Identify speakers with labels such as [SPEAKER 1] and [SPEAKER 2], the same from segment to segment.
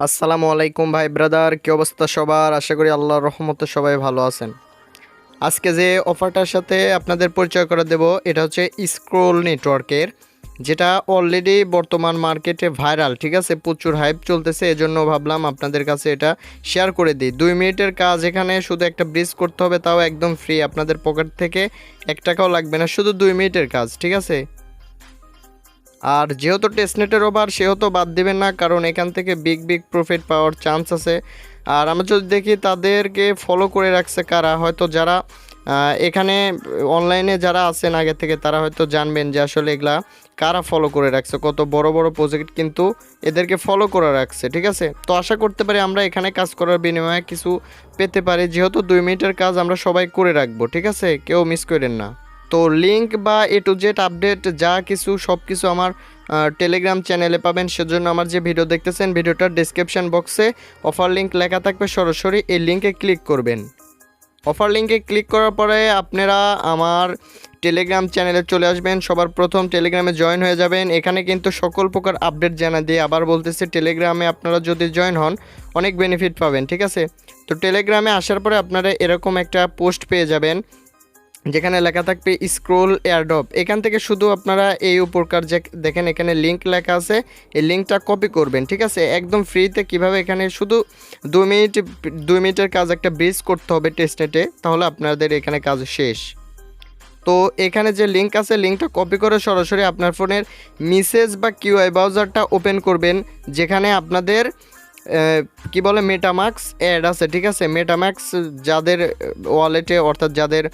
[SPEAKER 1] আসসালামু আলাইকুম ভাই ব্রাদার, কি অবস্থা সবার? আশা করি আল্লাহর রহমতে সবাই ভালো আছেন। আজকে যে অফারটার সাথে আপনাদের পরিচয় করে দেব, এটা হচ্ছে স্ক্রোল নেটওয়ার্কের, যেটা অলরেডি বর্তমান মার্কেটে ভাইরাল। ঠিক আছে, প্রচুর হাইপ চলতেছে, এজন্য ভাবলাম আপনাদের কাছে এটা শেয়ার করে দিই। 2 মিনিটের কাজ, এখানে শুধু একটা ব্রিজ করতে হবে, তাও একদম ফ্রি, আপনাদের পকেট থেকে 1 টাকাও লাগবে না, শুধু 2 মিনিটের কাজ। ঠিক আছে, আর যেহেতু টেস্টনেটের ওভার, সেহেতু বাদ দিবেন না, কারণ এখান থেকে বিগ বিগ প্রফিট পাওয়ার চান্স আছে। আর আমরা যদি দেখি তাদেরকে ফলো করে রাখছে কারা, হয়তো যারা এখানে অনলাইনে যারা আছেন আগে থেকে, তারা হয়তো জানবেন যে আসলে এগুলা কারা ফলো করে রাখছে। কত বড় বড় প্রজেক্ট কিন্তু এদেরকে ফলো করে রাখছে। ঠিক আছে, তো আশা করতে পারি আমরা এখানে কাজ করার বিনিময়ে কিছু পেতে পারি, যেহেতু 2 মিনিটের কাজ আমরা সবাই করে রাখবো। ঠিক আছে, কেউ মিস করেন না। তো লিঙ্ক বা A to Z আপডেট যা কিছু সব কিছু আমার টেলিগ্রাম চ্যানেলে পাবেন। সেজন্য আমার যে ভিডিও দেখতেছেন, ভিডিওটার ডেসক্রিপশন বক্সে অফার লিঙ্ক লেখা থাকবে, সরাসরি এই লিঙ্কে ক্লিক করবেন। অফার লিঙ্কে ক্লিক করার পরে আপনারা আমার টেলিগ্রাম চ্যানেলে চলে আসবেন, সবার প্রথম টেলিগ্রামে জয়েন হয়ে যাবেন। এখানে কিন্তু সকল প্রকার আপডেট জানা দিয়ে, আবার বলতেছি, টেলিগ্রামে আপনারা যদি জয়েন হন অনেক বেনিফিট পাবেন। ঠিক আছে, তো টেলিগ্রামে আসার পরে আপনারা এরকম একটা পোস্ট পেয়ে যাবেন, যেখানে লেখা থাকবে স্ক্রোল এয়ারড্রপ। এখান থেকে শুধু আপনারা এই উপরকার যে দেখেন এখানে লিঙ্ক লেখা আছে, এই লিঙ্কটা কপি করবেন। ঠিক আছে, একদম ফ্রিতে। কিভাবে? এখানে শুধু 2 মিনিটের কাজ, একটা ব্রিজ করতে হবে টেস্টনেটে, তাহলে আপনাদের এখানে কাজ শেষ। তো এখানে যে লিঙ্ক আছে, লিঙ্কটা কপি করে সরাসরি আপনার ফোনের মেসেজ বা কিউআই ব্রাউজারটা ওপেন করবেন, যেখানে আপনাদের কি বলে মেটামাক্স অ্যাড আছে। ঠিক আছে, মেটামাক্স যাদের ওয়ালেটে, অর্থাৎ যাদের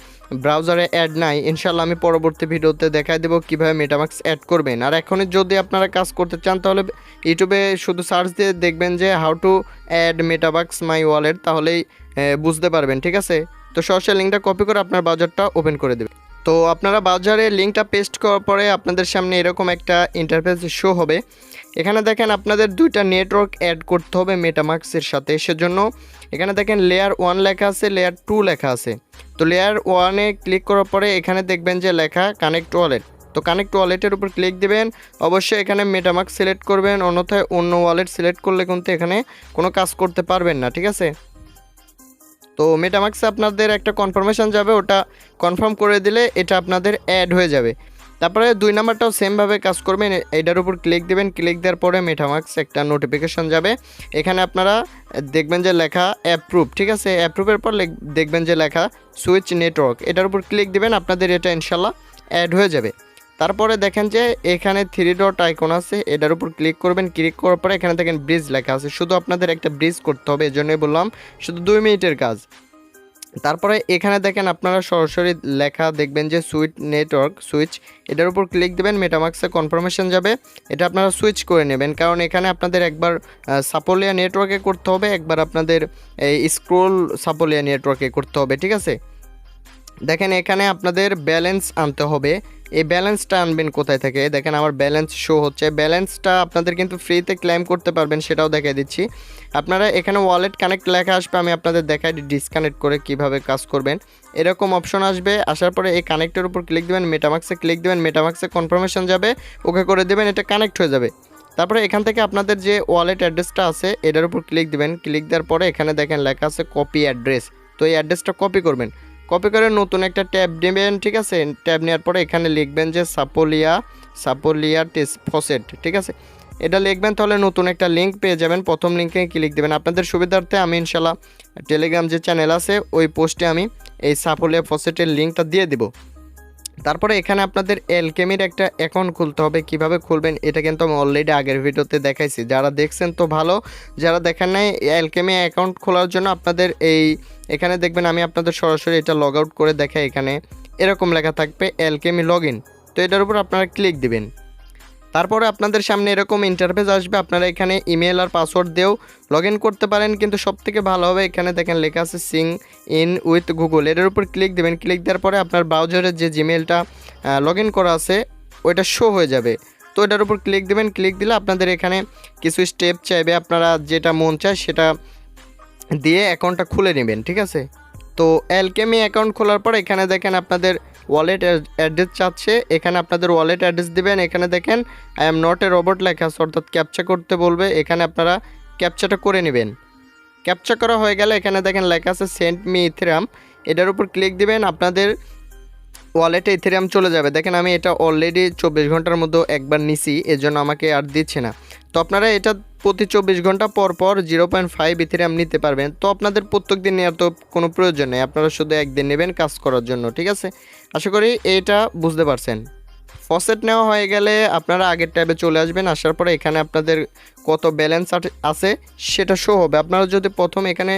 [SPEAKER 1] ব্রাউজারে অ্যাড নাই, ইনশাল্লাহ আমি পরবর্তী ভিডিওতে দেখাই দেবো কীভাবে মেটামাক্স অ্যাড করবেন। আর এখনই যদি আপনারা কাজ করতে চান, তাহলে ইউটিউবে শুধু সার্চ দিয়ে দেখবেন যে how to add MetaMask my wallet, তাহলেই বুঝতে পারবেন। ঠিক আছে, তো সরাসরি লিঙ্কটা কপি করে আপনার ব্রাউজারটা ওপেন করে দেবেন। তো আপনারা ব্রাউজারে লিঙ্কটা পেস্ট করার পরে আপনাদের সামনে এরকম একটা ইন্টারফেস শো হবে। এখানে দেখেন আপনাদের 2টা নেটওয়ার্ক অ্যাড করতে হবে মেটামাক্সের সাথে। সেজন্য এখানে দেখেন লেয়ার 1 লেখা আছে, লেয়ার 2 লেখা আছে। তো লেয়ার 1-এ ক্লিক করার পরে এখানে দেখবেন যে লেখা কানেক্ট ওয়ালেট। তো কানেক্ট ওয়ালেটের উপর ক্লিক দিবেন। অবশ্যই এখানে মেটামাক্স সিলেক্ট করবেন, অন্যথায় অন্য ওয়ালেট সিলেক্ট করলে কিন্তু এখানে কোনো কাজ করতে পারবেন না। ঠিক আছে, তো মেটামাক্সে আপনাদের একটা কনফার্মেশন যাবে, ওটা কনফার্ম করে দিলে এটা আপনাদের অ্যাড হয়ে যাবে। তারপরে 2 নাম্বারটাও সেমভাবে কাজ করবেন, এটার উপর ক্লিক দেবেন। ক্লিক দেওয়ার পরে মেটামাক্স একটা নোটিফিকেশন যাবে, এখানে আপনারা দেখবেন যে লেখা অ্যাপ্রুভ। ঠিক আছে, অ্যাপ্রুভের পর দেখবেন যে লেখা সুইচ নেটওয়ার্ক, এটার উপর ক্লিক দিবেন, আপনাদের এটা ইনশাল্লাহ অ্যাড হয়ে যাবে। তারপরে দেখেন যে এখানে 3 ডট আইকন আছে, এটার উপর ক্লিক করবেন। ক্লিক করার পরে এখানে দেখেন ব্রিজ লেখা আছে, শুধু আপনাদের একটা ব্রিজ করতে হবে, এজন্যই বললাম শুধু 2 মিনিটের কাজ। তারপরে এখানে দেখেন আপনারা সরাসরি লেখা দেখবেন যে সুইচ নেটওয়ার্ক সুইচ, এটার উপর ক্লিক দেবেন, মেটামাক্সে কনফার্মেশন যাবে, এটা আপনারা সুইচ করে নেবেন, কারণ এখানে আপনাদের একবার সাপোলিয়া নেটওয়ার্কে করতে হবে, একবার আপনাদের এই স্ক্রোল সাপোলিয়া নেটওয়ার্কে করতে হবে। ঠিক আছে, দেখেন এখানে আপনাদের ব্যালেন্স আনতে হবে। এই ব্যালেন্সটা আনবেন কোথায় থেকে? দেখেন আমার ব্যালেন্স শো হচ্ছে, ব্যালেন্সটা আপনাদের কিন্তু ফ্রিতে ক্লেম করতে পারবেন, সেটাও দেখাই দিচ্ছি। আপনারা এখানে ওয়ালেট কানেক্ট লেখা আসবে, আমি আপনাদের দেখাই ডিসকানেক্ট করে কিভাবে কাজ করবেন। এরকম অপশন আসবে, আসার পরে এই কানেক্টের উপর ক্লিক দেবেন, মেটামাক্সে ক্লিক দেবেন, মেটামাক্সে কনফার্মেশন যাবে, ওকে করে দেবেন, এটা কানেক্ট হয়ে যাবে। তারপরে এখান থেকে আপনাদের যে ওয়ালেট অ্যাড্রেসটা আছে, এটার উপর ক্লিক দেবেন। ক্লিক দেওয়ার পরে এখানে দেখেন লেখা আছে কপি অ্যাড্রেস, তো এই অ্যাড্রেসটা কপি করবেন। কপি করে নতুন একটা ট্যাব নেবেন। ঠিক আছে, ট্যাব নেওয়ার পরে এখানে লিখবেন যে সাপোলিয়া টেস্ট ফসেট। ঠিক আছে, এটা লিখবেন, তাহলে নতুন একটা লিঙ্ক পেয়ে যাবেন, প্রথম লিঙ্কে ক্লিক দেবেন। আপনাদের সুবিধার্থে আমি ইনশাল্লাহ টেলিগ্রাম যে চ্যানেল আছে ওই পোস্টে আমি এই সাপোলিয়া ফসেটের লিঙ্কটা দিয়ে দিব। তারপরে এখানে আপনাদের অ্যালকেমির একটা অ্যাকাউন্ট খুলতে হবে। কিভাবে খুলবেন এটা কিন্তু আমি অলরেডি আগের ভিডিওতে দেখাইছি, যারা দেখছেন তো ভালো, যারা দেখেন নাই, অ্যালকেমি অ্যাকাউন্ট খোলার জন্য আপনাদের এখানে দেখবেন আমি আপনাদের সরাসরি এটা লগ আউট করে দেখাই। এখানে এরকম লেখা থাকবে অ্যালকেমি লগ ইন, তো এটার উপর আপনারা ক্লিক দিবেন। তারপরে আপনাদের সামনে এরকম ইন্টারফেস আসবে, আপনারা এখানে ইমেল আর পাসওয়ার্ড দিয়েও লগ ইন করতে পারেন, কিন্তু সবথেকে ভালো হবে এখানে দেখেন লেখা আছে সিং ইন উইথ গুগল, এটার উপর ক্লিক দেবেন। ক্লিক দেওয়ার পরে আপনার ব্রাউজারের যে জিমেলটা লগ ইন করা আছে ওইটা শো হয়ে যাবে, তো এটার উপর ক্লিক দেবেন। ক্লিক দিলে আপনাদের এখানে কিছু স্টেপ চাইবে, আপনারা যেটা মন চায় সেটা দিয়ে অ্যাকাউন্টটা খুলে নেবেন। ঠিক আছে, তো অ্যালকেমি অ্যাকাউন্ট খোলার পর এখানে দেখেন আপনাদের ওয়ালেট অ্যাড্রেস চাচ্ছে, এখানে আপনাদের ওয়ালেট অ্যাড্রেস দিবেন। এখানে দেখেন I am not a robot লেখা আছে, অর্থাৎ ক্যাপচা করতে বলবে, এখানে আপনারা ক্যাপচাটা করে নেবেন। ক্যাপচা করা হয়ে গেলে এখানে দেখেন লেখা আছে সেন্ড মি ইথেরিয়াম, এটার উপর ক্লিক দিবেন, আপনাদের ওয়ালেটে ইথেরিয়াম চলে যাবে। দেখেন আমি এটা অলরেডি 24 ঘন্টার মধ্যে একবার নিছি, এজন্য আমাকে আর দিচ্ছে না। তো আপনারা এটা প্রতি 24 ঘন্টা পর পর 0.5 ইথেরিয়াম নিতে পারবেন। তো আপনাদের প্রত্যেক দিন নেওয়ার তো কোনো প্রয়োজন নেই, আপনারা শুধু একদিন নেবেন কাজ করার জন্য, ঠিক আছে? আশা করি এটা বুঝতে পারছেন। ফসেট নেওয়া হয়ে গেলে আপনারা আগের ট্যাবে চলে আসবেন, আসার পরে এখানে আপনাদের কত ব্যালেন্স আছে সেটা শো হবে। আপনারা যদি প্রথম এখানে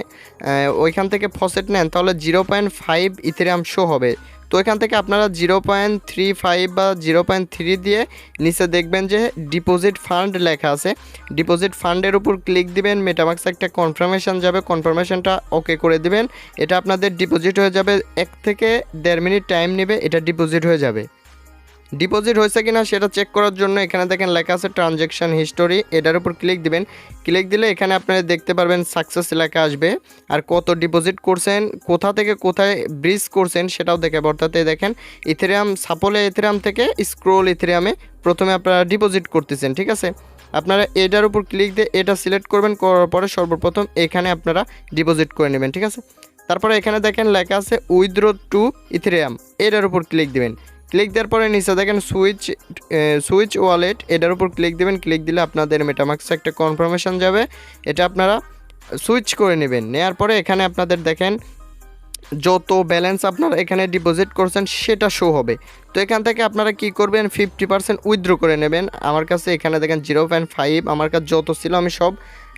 [SPEAKER 1] ওইখান থেকে ফসেট নেন তাহলে 0.5 ইথেরিয়াম শো হবে। তো এখান থেকে আপনারা 0.35 বা 0.3 দিয়ে নিচে দেখবেন যে ডিপোজিট ফান্ড লেখা আছে, ডিপোজিট ফান্ডের উপর ক্লিক দিবেন, মেটামাক্সে একটা কনফার্মেশন যাবে, কনফার্মেশনটা ওকে করে দিবেন। এটা আপনাদের ডিপোজিট হয়ে যাবে, 1 থেকে 1.5 মিনিট টাইম নেবে, এটা ডিপোজিট হয়ে যাবে। ডিপোজিট হয়েছে কিনা সেটা চেক করার জন্য এখানে দেখেন লেখা আছে ট্রানজ্যাকশন হিস্টোরি, এটার উপর ক্লিক দিবেন। ক্লিক দিলে এখানে আপনারা দেখতে পারবেন সাকসেস লেখা আসবে, আর কত ডিপোজিট করছেন, কোথা থেকে কোথায় ব্রিজ করছেন সেটাও দেখে। অর্থাৎ দেখেন ইথেরিয়াম সাপোলে ইথেরিয়াম থেকে স্ক্রোল ইথেরিয়ামে প্রথমে আপনারা ডিপোজিট করতেছেন, ঠিক আছে? আপনারা এটার উপর ক্লিক দিয়ে এটা সিলেক্ট করবেন, করার পরে সর্বপ্রথম এখানে আপনারা ডিপোজিট করে নেবেন, ঠিক আছে? তারপরে এখানে দেখেন লেখা আছে উইথড্র টু ইথেরিয়াম, এটার উপর ক্লিক দিবেন। ক্লিক দেওয়ার পরে নিচে দেখেন সুইচ ওয়ালেট, এটার উপর ক্লিক দেবেন। ক্লিক দিলে আপনাদের মেটামাক্সে একটা কনফার্মেশন যাবে, এটা আপনারা সুইচ করে নেবেন। নেওয়ার পরে এখানে আপনাদের দেখেন যত ব্যালেন্স আপনারা এখানে ডিপোজিট করছেন সেটা শো হবে। তো এখান থেকে আপনারা কি করবেন, 50% উইথড্র করে নেবেন। আমার কাছে এখানে দেখেন 0.5, আমার কাছে যত ছিল আমি সব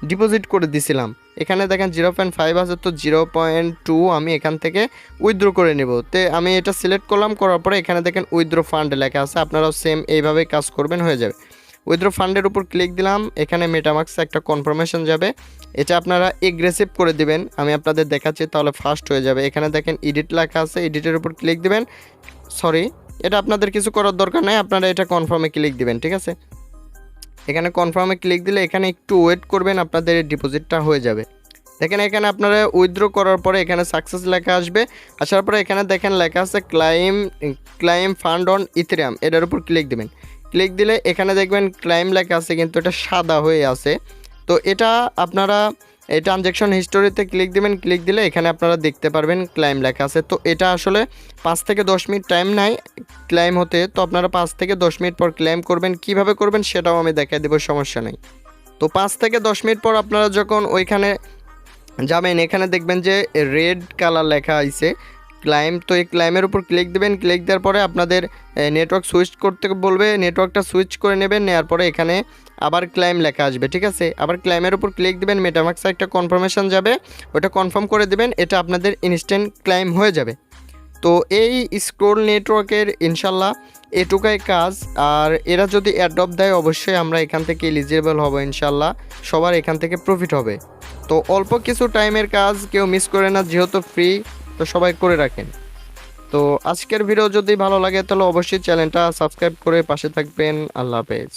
[SPEAKER 1] ডিপোজিট করে দিছিলাম। এখানে দেখেন 0.5 আছে, তো 0.2 আমি এখান থেকে উইথড্র করে নেব। তো আমি এটা সিলেক্ট করলাম, করার পরে এখানে দেখেন উইথড্র ফান্ড লেখা আছে, আপনারাও সেম এইভাবে কাজ করবেন, হয়ে যাবে। উইথড্র ফান্ডের উপর ক্লিক দিলাম, এখানে মেটামাক্সে একটা কনফার্মেশন যাবে, এটা আপনারা এগ্রেসিভ করে দিবেন। আমি আপনাদের দেখাচ্ছি তাহলে ফাস্ট হয়ে যাবে। এখানে দেখেন এডিট লেখা আছে, এডিটের উপর ক্লিক দিবেন। সরি, এটা আপনাদের কিছু করার দরকার নেই, আপনারা এটা কনফার্মে ক্লিক দিবেন, ঠিক আছে? এখানে কনফার্মে ক্লিক দিলে এখানে একটু ওয়েট করবেন, আপনাদের ডিপোজিটটা হয়ে যাবে। দেখেন এখানে আপনারা উইথড্র করার পরে এখানে সাকসেস লেখা আসবে, আসার পরে এখানে দেখেন লেখা আছে ক্লাইম ফান্ড অন ইথেরিয়াম, এটার উপর ক্লিক দিবেন। ক্লিক দিলে এখানে দেখবেন ক্লাইম লেখা আছে, কিন্তু এটা সাদা হয়ে আছে। তো এটা আপনারা এই ট্রানজ্যাকশন হিস্টোরিতে ক্লিক দিবেন। ক্লিক দিলে এখানে আপনারা দেখতে পারবেন ক্লাইম লেখা আছে। তো এটা আসলে 5 থেকে 10 মিনিট টাইম নেয় ক্লাইম হতে, তো আপনারা 5 থেকে 10 মিনিট পর ক্লাইম করবেন। কিভাবে করবেন সেটাও আমি দেখাই দেবো, সমস্যা নেই। তো 5 থেকে 10 মিনিট পর আপনারা যখন ওইখানে যাবেন, এখানে দেখবেন যে রেড কালার লেখা আছে ক্লাইম, তো এই ক্লাইমের উপর ক্লিক দেবেন। ক্লিক দেওয়ার পরে আপনাদের নেটওয়ার্ক সুইচ করতে বলবে, নেটওয়ার্কটা সুইচ করে নেবেন। নেওয়ার পরে এখানে আবার ক্লাইম লেখা আসবে, ঠিক আছে? আবার ক্লাইমের উপর ক্লিক দেবেন, মেটামাক্সে একটা কনফার্মেশন যাবে, ওটা কনফার্ম করে দেবেন, এটা আপনাদের ইনস্ট্যান্ট ক্লাইম হয়ে যাবে। তো এই স্ক্রোল নেটওয়ার্কের ইনশাল্লাহ এটুকাই কাজ। আর এরা যদি অ্যাডপ্ট দেয় অবশ্যই আমরা এখান থেকে এলিজিবল হব, ইনশাল্লাহ সবার এখান থেকে প্রফিট হবে। তো অল্প কিছু টাইমের কাজ, কেউ মিস করে না, যেহেতু ফ্রি, তো সবাই করে রাখেন। তো আজকের ভিডিও যদি ভালো লাগে তাহলে অবশ্যই চ্যানেলটা সাবস্ক্রাইব করে পাশে থাকবেন। আল্লাহ হাফেজ।